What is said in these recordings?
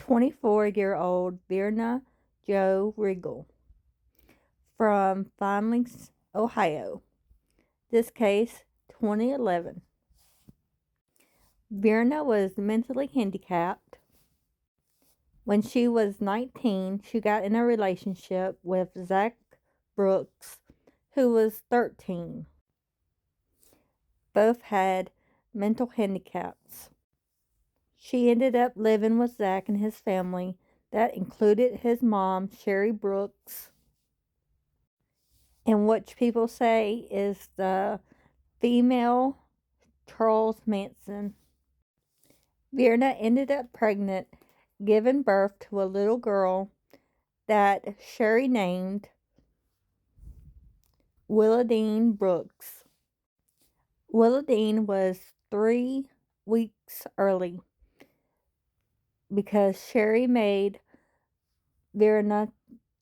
24-year-old VeraJoReigle from Findlings, Ohio. This case, 2011. Vera was mentally handicapped. When she was 19, she got in a relationship with Zach Brooks, who was 13. Both had mental handicaps. She ended up living with Zach and his family. That included his mom, Sherry Brooks, and what people say is the female Charles Manson. Vera ended up pregnant, giving birth to a little girl that Sherry named Willadine Brooks. Willadine was 3 weeks early because Sherry made Vera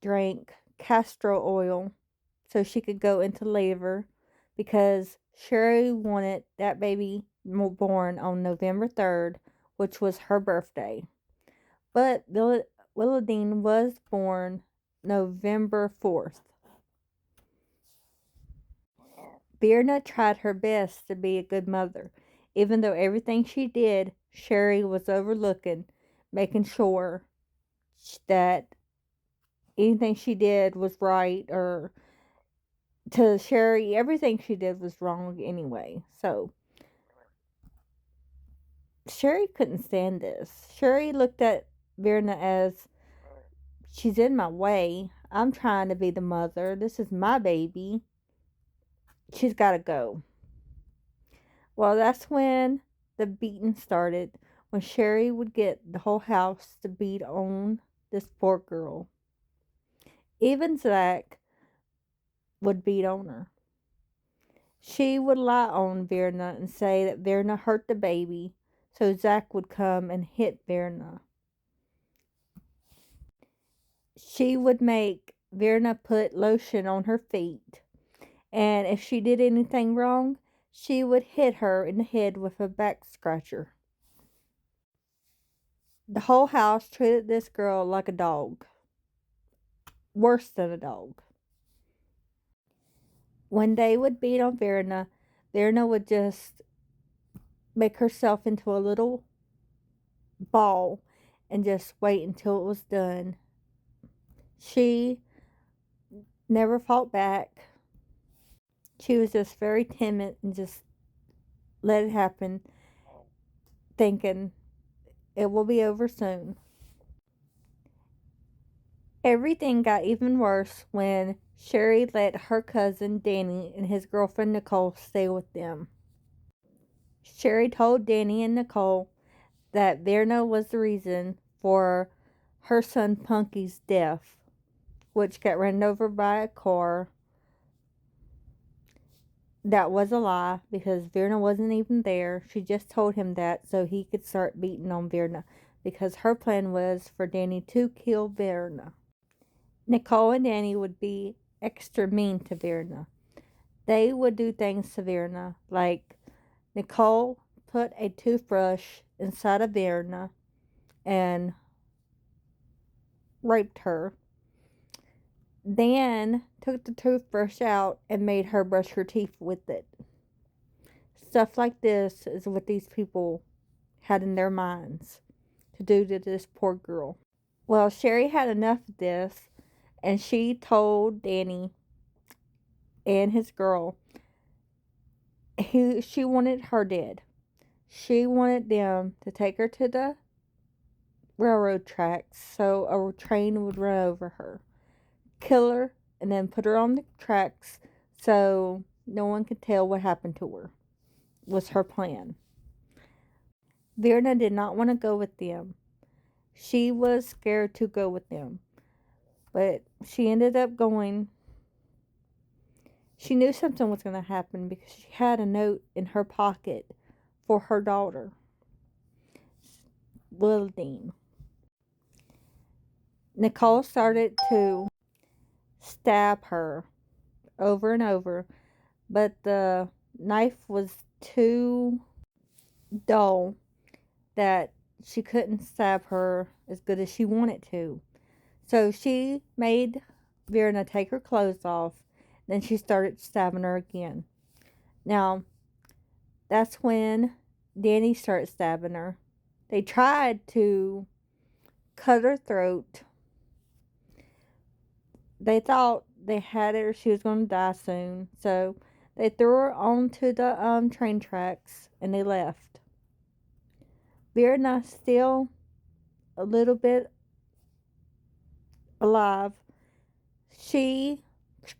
drink castor oil so she could go into labor because Sherry wanted that baby born on November 3rd, which was her birthday. But Willadine was born November 4th. Vera tried her best to be a good mother, even though everything she did, Sherry was overlooking, making sure that anything she did was right, or to Sherry, everything she did was wrong anyway. So Sherry couldn't stand this. Sherry looked at Vera as, she's in my way. I'm trying to be the mother. This is my baby. She's got to go. Well, that's when the beating started. When Sherry would get the whole house to beat on this poor girl. Even Zach would beat on her. She would lie on Vera and say that Vera hurt the baby, so Zach would come and hit Vera. She would make Vera put lotion on her feet, and if she did anything wrong, she would hit her in the head with a back scratcher. The whole house treated this girl like a dog. Worse than a dog. When they would beat on Vera would just make herself into a little ball and just wait until it was done. She never fought back. She was just very timid and just let it happen, thinking it will be over soon. Everything got even worse when Sherry let her cousin Danny and his girlfriend Nicole stay with them. Sherry told Danny and Nicole that Vera was the reason for her son Punky's death, which got run over by a car. That was a lie because Vera wasn't even there. She just told him that so he could start beating on Vera because her plan was for Danny to kill Vera. Nicole and Danny would be extra mean to Vera. They would do things to Vera, like Nicole put a toothbrush inside of Vera and raped her. Then took the toothbrush out and made her brush her teeth with it. Stuff like this is what these people had in their minds to do to this poor girl. Well, Sherry had enough of this, and she told Danny and his girl she wanted her dead. She wanted them to take her to the railroad tracks so a train would run over her, kill her, and then put her on the tracks so no one could tell what happened to her, was her plan. Vera did not want to go with them. She was scared to go with them, but she ended up going. She knew something was going to happen because she had a note in her pocket for her daughter, Willadine. Nicole started to stab her over and over, but the knife was too dull that she couldn't stab her as good as she wanted to. So she made Verna take her clothes off. Then she started stabbing her again. Now, that's when Danny started stabbing her. They tried to cut her throat. They thought they had her, she was going to die soon. So they threw her onto the train tracks and they left. Verna still a little bit alive. She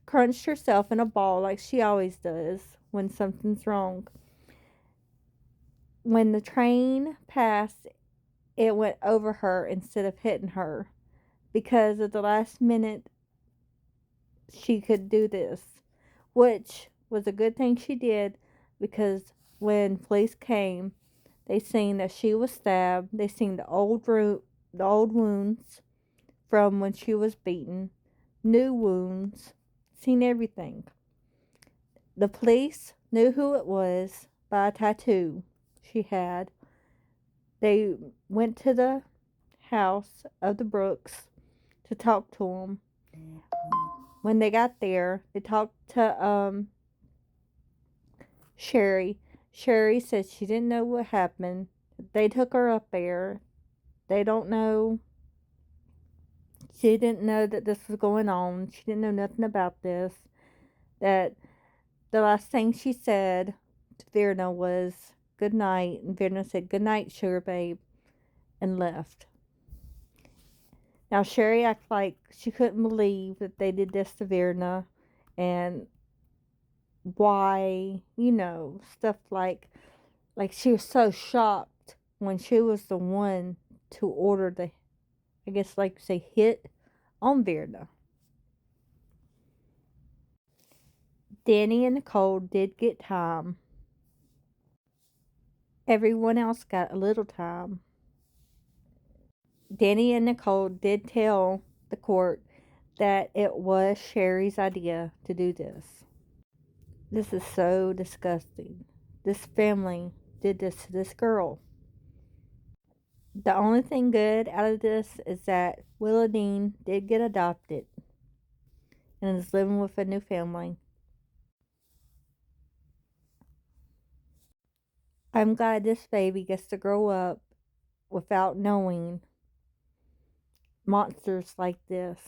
crunched herself in a ball like she always does when something's wrong. When the train passed, it went over her instead of hitting her because at the last minute she could do this, which was a good thing she did because when police came, they seen that she was stabbed. They seen the old wounds from when she was beaten, new wounds, seen everything. The police knew who it was by a tattoo she had. They went to the house of the Brooks to talk to them. When they got there, they talked to Sherry. Sherry said she didn't know what happened. They took her up there. They don't know. She didn't know that this was going on. She didn't know nothing about this. That the last thing she said to Verna was good night. And Verna said good night, sugar babe, and left. Now Sherry acted like she couldn't believe that they did this to Verna and why, stuff like she was so shocked when she was the one to order the, I guess like say, hit on Verna. Danny and Nicole did get time. Everyone else got a little time. Danny and Nicole did tell the court that it was Sherry's idea to do this. This is so disgusting. This family did this to this girl. The only thing good out of this is that Willa Dean did get adopted and is living with a new family. I'm glad this baby gets to grow up without knowing monsters like this.